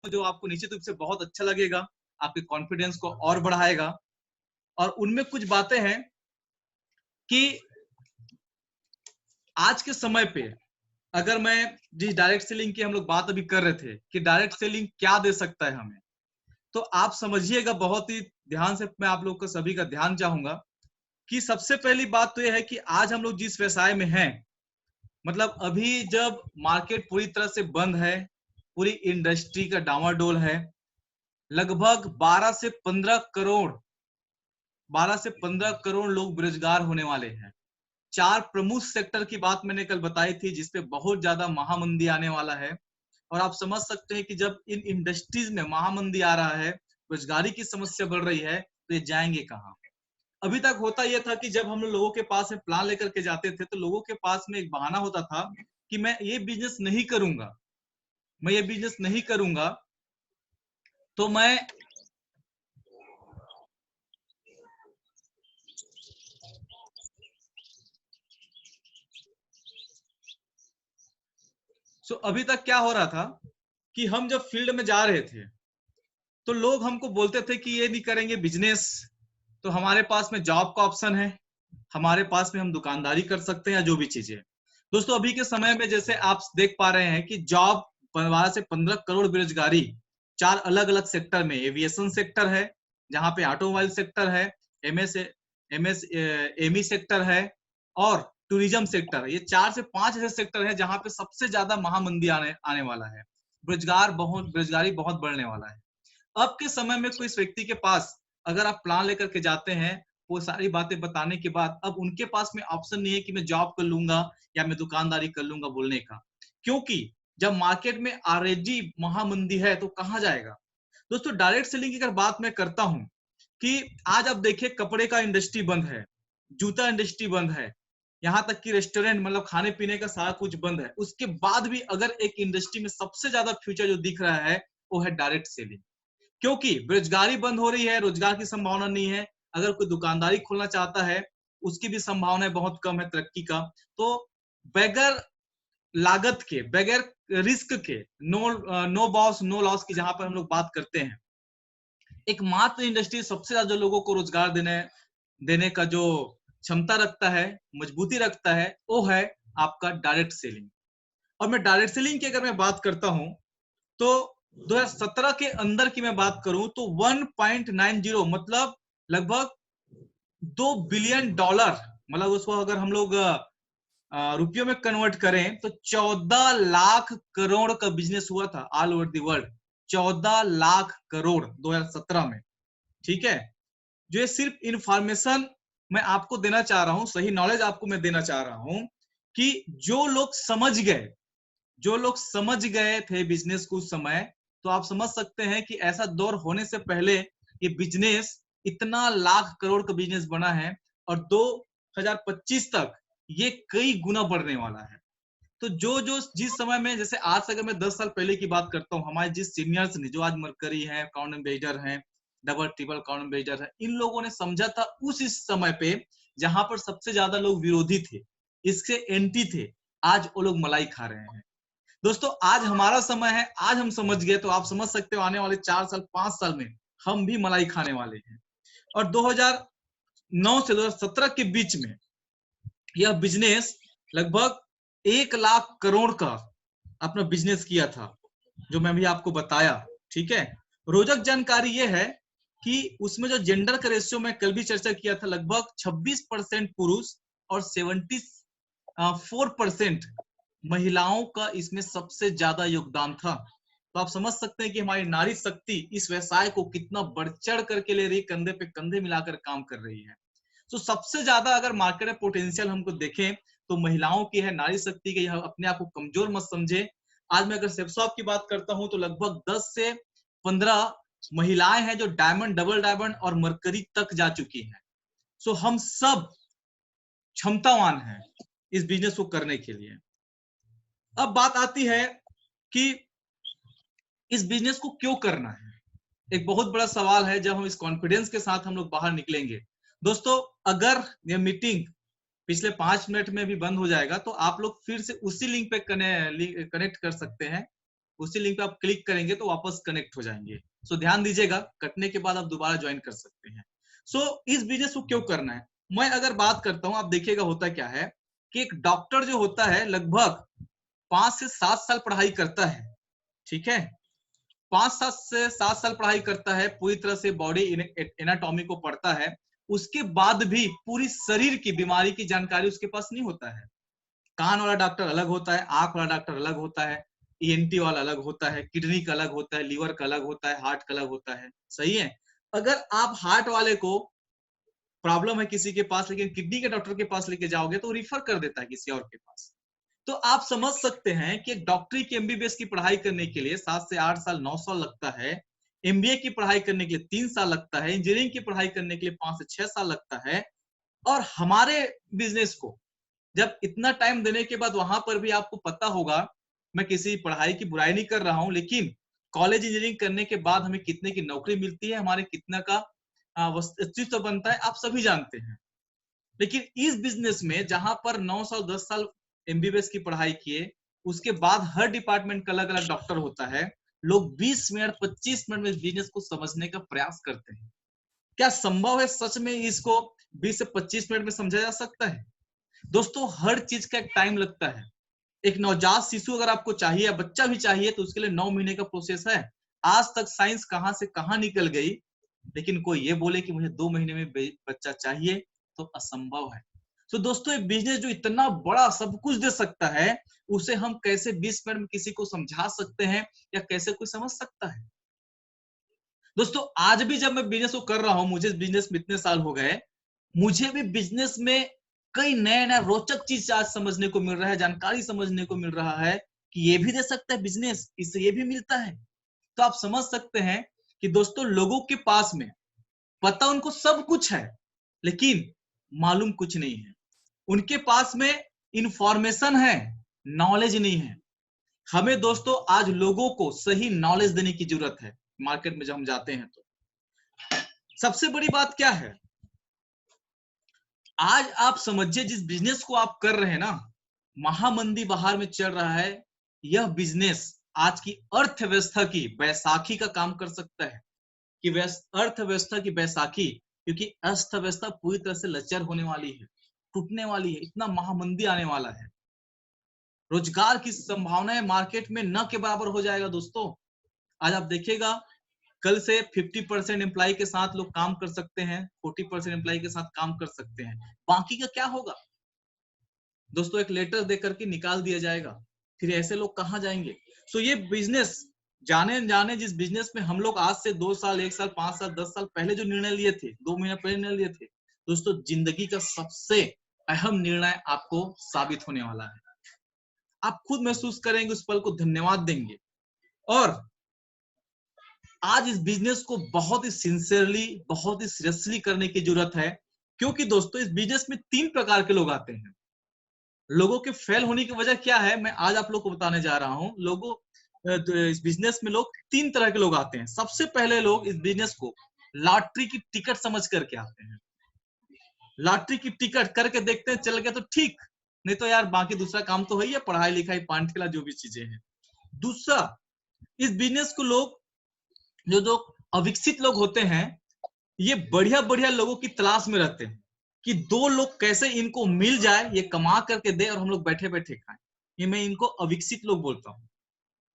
जो आपको निश्चित रूप से बहुत अच्छा लगेगा, आपके कॉन्फिडेंस को और बढ़ाएगा। और उनमें कुछ बातें हैं कि आज के समय पे अगर मैं जिस डायरेक्ट सेलिंग की हम लोग बात अभी कर रहे थे कि डायरेक्ट सेलिंग क्या दे सकता है हमें, तो आप समझिएगा, बहुत ही ध्यान से मैं आप लोग का सभी का ध्यान चाहूंगा कि सबसे पहली बात तो यह है कि आज हम लोग जिस व्यवसाय में हैं, मतलब अभी जब मार्केट पूरी तरह से बंद है, पूरी इंडस्ट्री का डामाडोल है, लगभग 12 से 15 करोड़ लोग बेरोजगार होने वाले हैं। 4 प्रमुख सेक्टर की बात मैंने कल बताई थी जिसपे बहुत ज्यादा महामंदी आने वाला है। और आप समझ सकते हैं कि जब इन इंडस्ट्रीज में महामंदी आ रहा है, रोजगारी की समस्या बढ़ रही है, तो ये जाएंगे कहाँ? अभी तक होता यह था कि जब हम लोगों के पास में प्लान लेकर के जाते थे तो लोगों के पास में एक बहाना होता था कि मैं ये बिजनेस नहीं करूंगा, मैं ये बिजनेस नहीं करूंगा, तो मैं अभी तक क्या हो रहा था कि हम जब फील्ड में जा रहे थे तो लोग हमको बोलते थे कि ये नहीं करेंगे बिजनेस, तो हमारे पास में जॉब का ऑप्शन है, हमारे पास में हम दुकानदारी कर सकते हैं या जो भी चीजें। दोस्तों अभी के समय में जैसे आप देख पा रहे हैं कि जॉब 12 से 15 करोड़ बेरोजगारी 4 अलग अलग सेक्टर में, एविएशन सेक्टर है, जहां पे ऑटोमोबाइल सेक्टर है, एमएसएमई सेक्टर है, और टूरिज्म सेक्टर है। ये 4 से 5 ऐसे सेक्टर है जहां पे सबसे ज्यादा महामंदी आने वाला है, बेरोजगारी बहुत बढ़ने वाला है। अब के समय में कोई इस व्यक्ति के पास अगर आप प्लान लेकर के जाते हैं, वो सारी बातें बताने के बाद अब उनके पास में ऑप्शन नहीं है कि मैं जॉब कर लूंगा या मैं दुकानदारी कर लूंगा बोलने का, क्योंकि जब मार्केट में ऑलरेडी महामंदी है तो कहां जाएगा। दोस्तों डायरेक्ट सेलिंग की अगर बात मैं करता हूं कि आज आप देखिए कपड़े का इंडस्ट्री बंद है, जूता इंडस्ट्री बंद है, यहाँ तक कि रेस्टोरेंट मतलब खाने पीने का सारा कुछ बंद है, उसके बाद भी अगर एक इंडस्ट्री में सबसे ज्यादा फ्यूचर जो दिख रहा है वो है डायरेक्ट सेलिंग, क्योंकि बेरोजगारी बंद हो रही है, रोजगार की संभावना नहीं है। अगर कोई दुकानदारी खोलना चाहता है उसकी भी संभावनाएं बहुत कम है तरक्की का। तो बगैर लागत के, बगैर रिस्क के, नो बॉस नो लॉस की जहां पर हम लोग बात करते हैं, एकमात्र इंडस्ट्री सबसे ज्यादा जो लोगों को रोजगार देने का जो क्षमता रखता है, मजबूती रखता है, वो है आपका डायरेक्ट सेलिंग। और मैं डायरेक्ट सेलिंग की अगर मैं बात करता हूं तो 2017 के अंदर की मैं बात करूं तो 1.90 मतलब लगभग $2 बिलियन, मतलब उसको अगर हम लोग रुपयों में कन्वर्ट करें तो 14 लाख करोड़ का बिजनेस हुआ था all over the world. 14 lakh crore 2017 में, ठीक है। जो ये सिर्फ इंफॉर्मेशन मैं आपको देना चाह रहा हूं, सही नॉलेज आपको मैं देना चाह रहा हूं कि जो लोग समझ गए थे बिजनेस को उस समय, तो आप समझ सकते हैं कि ऐसा दौर होने से पहले ये बिजनेस इतना लाख करोड़ का बिजनेस बना है, और 2025 तक ये कई गुना बढ़ने वाला है। तो जो जो जिस समय में, जैसे आज से अगर मैं 10 साल पहले की बात करता हूँ, हमारे जिस सीनियर्स ने, जो आज मरकरी है, काउंट एम्बेसडर हैं, डबल ट्रिपल काउंट एम्बेसडर है, इन लोगों ने समझा था उस इस समय पे जहां पर सबसे ज्यादा लोग विरोधी थे, इसके एंटी थे, आज वो लोग मलाई खा रहे हैं। दोस्तों आज हमारा समय है, आज हम समझ गए, तो आप समझ सकते हो आने वाले 4 साल 5 साल में हम भी मलाई खाने वाले हैं। और 2009 से 2017 के बीच में यह बिजनेस लगभग 1 लाख करोड़ का अपना बिजनेस किया था, जो मैं भी आपको बताया, ठीक है। रोचक जानकारी यह है कि उसमें जो जेंडर का रेशियो मैं कल भी चर्चा किया था, लगभग 26% पुरुष और 74% महिलाओं का इसमें सबसे ज्यादा योगदान था। तो आप समझ सकते हैं कि हमारी नारी शक्ति इस व्यवसाय को कितना बढ़ चढ़ करके ले रही, कंधे पे कंधे मिलाकर काम कर रही है। तो सबसे ज्यादा अगर मार्केट में पोटेंशियल हमको देखें तो महिलाओं की है, नारी शक्ति की। अपने आप को कमजोर मत समझे। आज मैं अगर सेप्सॉप की बात करता हूं तो लगभग 10 से 15 महिलाएं हैं जो डायमंड, डबल डायमंड और मरकरी तक जा चुकी हैं। सो हम सब क्षमतावान हैं इस बिजनेस को करने के लिए। अब बात आती है कि इस बिजनेस को क्यों करना है। एक बहुत बड़ा सवाल है। जब हम इस कॉन्फिडेंस के साथ हम लोग बाहर निकलेंगे, दोस्तों अगर ये मीटिंग पिछले 5 मिनट में भी बंद हो जाएगा तो आप लोग फिर से उसी लिंक पे कनेक्ट कर सकते हैं, उसी लिंक पे आप क्लिक करेंगे तो वापस कनेक्ट हो जाएंगे। सो ध्यान दीजिएगा, कटने के बाद आप दोबारा ज्वाइन कर सकते हैं। सो इस बिजनेस को क्यों करना है, मैं अगर बात करता हूं, आप देखिएगा होता क्या है कि एक डॉक्टर जो होता है लगभग 5 से 7 साल पढ़ाई करता है, ठीक है, 5 से 7 साल पढ़ाई करता है, पूरी तरह से बॉडी एनाटॉमी को पढ़ता है, उसके बाद भी पूरी शरीर की बीमारी की जानकारी उसके पास नहीं होता है। कान वाला डॉक्टर अलग होता है, आंख वाला डॉक्टर अलग होता है, ईएनटी वाला अलग होता है, किडनी का अलग होता है, लीवर का अलग होता है, हार्ट का अलग होता है, सही है। अगर आप हार्ट वाले को प्रॉब्लम है किसी के पास, लेकिन किडनी के डॉक्टर के पास लेके जाओगे तो रिफर कर देता है किसी और के पास। तो आप समझ सकते हैं कि एक डॉक्टरी की एमबीबीएस की पढ़ाई करने के लिए 7 से 8 साल 9 साल लगता है, एमबीए की पढ़ाई करने के लिए 3 साल लगता है, इंजीनियरिंग की पढ़ाई करने के लिए 5 से 6 साल लगता है। और हमारे बिजनेस को जब इतना टाइम देने के बाद वहां पर भी आपको पता होगा, मैं किसी पढ़ाई की बुराई नहीं कर रहा हूं, लेकिन कॉलेज इंजीनियरिंग करने के बाद हमें कितने की नौकरी मिलती है, हमारे कितना का अस्तित्व बनता है, आप सभी जानते हैं। लेकिन इस बिजनेस में जहां पर 9 साल 10 साल एमबीबीएस की पढ़ाई किए, उसके बाद हर डिपार्टमेंट का अलग अलग डॉक्टर होता है, लोग 20 मिनट 25 मिनट में इस बिजनेस को समझने का प्रयास करते हैं। क्या संभव है सच में इसको 20 से 25 मिनट में समझा जा सकता है? दोस्तों, हर चीज का एक टाइम लगता है। एक नवजात शिशु अगर आपको चाहिए या बच्चा भी चाहिए तो उसके लिए 9 महीने का प्रोसेस है। आज तक साइंस कहां से कहां निकल गई, लेकिन कोई ये बोले कि मुझे 2 महीने में बच्चा चाहिए तो असंभव है। तो दोस्तों, एक बिजनेस जो इतना बड़ा सब कुछ दे सकता है, उसे हम कैसे 20 मिनट में किसी को समझा सकते हैं, या कैसे कोई समझ सकता है? दोस्तों, आज भी जब मैं बिजनेस को कर रहा हूं, मुझे बिजनेस में इतने साल हो गए, मुझे भी बिजनेस में कई नए नए रोचक चीज आज समझने को मिल रहा है, जानकारी समझने को मिल रहा है कि ये भी दे सकता है बिजनेस, इससे ये भी मिलता है। तो आप समझ सकते हैं कि दोस्तों, लोगों के पास में पता उनको सब कुछ है, लेकिन मालूम कुछ नहीं है। उनके पास में इंफॉर्मेशन है, नॉलेज नहीं है। हमें दोस्तों आज लोगों को सही नॉलेज देने की जरूरत है। मार्केट में जब हम जाते हैं तो सबसे बड़ी बात क्या है, आज आप समझिए जिस बिजनेस को आप कर रहे हैं ना, महामंदी बाहर में चल रहा है, यह बिजनेस आज की अर्थव्यवस्था की बैसाखी का काम कर सकता है। कि अर्थव्यवस्था की बैसाखी, क्योंकि अर्थव्यवस्था पूरी तरह से लचर होने वाली है, टूटने वाली है, इतना महामंदी आने वाला है। रोजगार की संभावनाएं मार्केट में न के बराबर हो जाएगा दोस्तों। आज आप देखिएगा, कल से 50% एम्प्लॉय के साथ लोग काम कर सकते हैं, 40% एम्प्लॉय के साथ काम कर सकते हैं, बाकी का क्या होगा दोस्तों? एक लेटर दे करके निकाल दिया जाएगा, फिर ऐसे लोग कहां जाएंगे? सो ये बिजनेस, जाने जाने जिस बिजनेस में हम लोग आज से 2 साल 1 साल 5 साल 10 साल पहले जो निर्णय लिए थे, 2 महीने पहले निर्णय लिए थे, दोस्तों जिंदगी का सबसे अहम निर्णय आपको साबित होने वाला है। आप खुद महसूस करेंगे, उस पल को धन्यवाद देंगे। और आज इस बिजनेस को बहुत ही सिंसियरली, बहुत ही सीरियसली करने की जरूरत है, क्योंकि दोस्तों इस बिजनेस में 3 प्रकार के लोग आते हैं। लोगों के फेल होने की वजह क्या है, मैं आज आप लोग को बताने जा रहा हूं। लोगों इस बिजनेस में लोग 3 तरह के लोग आते हैं। सबसे पहले लोग इस बिजनेस को लॉटरी की टिकट समझ करके आते हैं। लॉटरी की टिकट करके देखते हैं, चल गया तो ठीक, नहीं तो यार बाकी दूसरा काम तो है ही है, पढ़ाई लिखाई पान ठेला जो भी चीजें हैं। दूसरा, इस बिजनेस को लोग जो जो अविकसित लोग होते हैं, ये बढ़िया बढ़िया लोगों की तलाश में रहते हैं कि 2 लोग कैसे इनको मिल जाए, ये कमा करके दे और हम लोग बैठे बैठे खाएं। ये मैं इनको अविकसित लोग बोलता हूं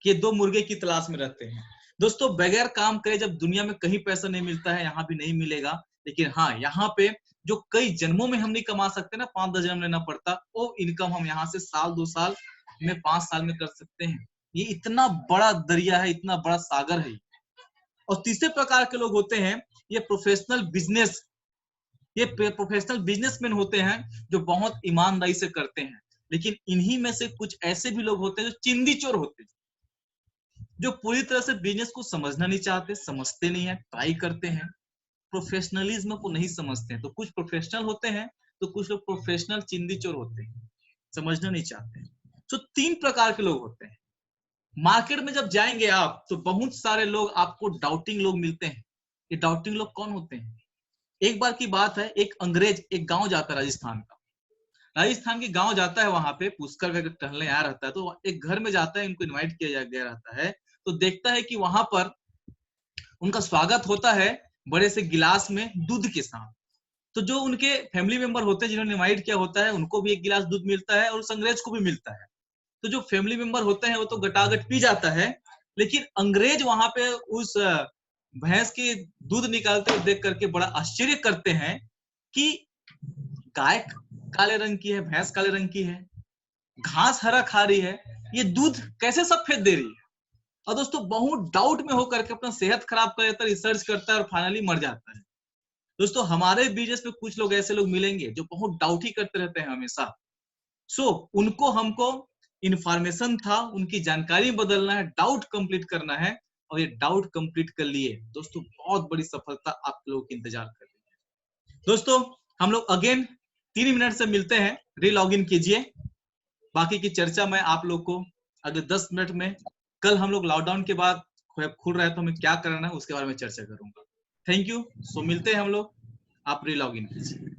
कि ये 2 मुर्गे की तलाश में रहते हैं। दोस्तों, बगैर काम करे जब दुनिया में कहीं पैसा नहीं मिलता है, यहाँ भी नहीं मिलेगा, लेकिन हाँ, यहाँ पे जो कई जन्मों में हम नहीं कमा सकते ना, 5-10 जन्म लेना पड़ता, वो इनकम हम यहाँ से साल 2 साल में 5 साल में कर सकते हैं। ये इतना बड़ा दरिया है, इतना बड़ा सागर है। और तीसरे प्रकार के लोग होते हैं, ये प्रोफेशनल बिजनेसमैन होते हैं, जो बहुत ईमानदारी से करते हैं। लेकिन इन्हीं में से कुछ ऐसे भी लोग होते हैं जो चिंदी चोर होते हैं, जो पूरी तरह से बिजनेस को समझना नहीं चाहते, समझते नहीं है, ट्राई करते हैं, प्रोफेशनलिज्म को नहीं समझते हैं। तो कुछ प्रोफेशनल होते हैं, तो कुछ लोग प्रोफेशनल चिंदी चोर होते हैं, समझना नहीं चाहते हैं। तो 3 प्रकार के लोग होते हैं। मार्केट में जब जाएंगे आप, तो बहुत सारे लोग आपको डाउटिंग लोग मिलते हैं। ये डाउटिंग लोग कौन होते हैं? एक बार की बात है, एक अंग्रेज एक गांव जाता राजस्थान का, राजस्थान के गांव जाता है, वहां पे पुष्कर वगैरह टहलने आया रहता है, तो एक घर में जाता है, इनको इनवाइट किया गया रहता है, तो देखता है कि वहां पर उनका स्वागत होता है बड़े से गिलास में दूध के साथ। तो जो उनके फैमिली मेंबर होते हैं जिन्होंने इनवाइट किया होता है, उनको भी एक गिलास दूध मिलता है और उस अंग्रेज को भी मिलता है। तो जो फैमिली मेंबर होते हैं वो तो गटागट पी जाता है, लेकिन अंग्रेज वहां पे उस भैंस की दूध निकालते हुए देख करके बड़ा आश्चर्य करते हैं कि गाय काले रंग की है, भैंस काले रंग की है, घास हरा खा रही है, ये दूध कैसे सफेद दे रही है। और दोस्तों बहुत डाउट में होकर के अपना सेहत खराब कर लेता है, रिसर्च करता है और फाइनली मर जाता है। दोस्तों हमारे बिजनेस में कुछ लोग ऐसे लोग मिलेंगे जो बहुत डाउट ही करते रहते हैं हमेशा। उनको हमको इंफॉर्मेशन था, उनकी जानकारी बदलना है, डाउट कंप्लीट करना है, और ये डाउट कंप्लीट कर लिए दोस्तों, बहुत बड़ी सफलता आप लोगों की इंतजार कर रही है। दोस्तों हम लोग अगेन 3 मिनट से मिलते हैं, री लॉग इन कीजिए। बाकी की चर्चा मैं आप लोग को अगले 10 मिनट में, कल हम लोग लॉकडाउन के बाद खुल रहा है तो हमें क्या करना है उसके बारे में चर्चा करूंगा। Thank you. मिलते हैं हम लोग, आप री लॉग इन कीजिए।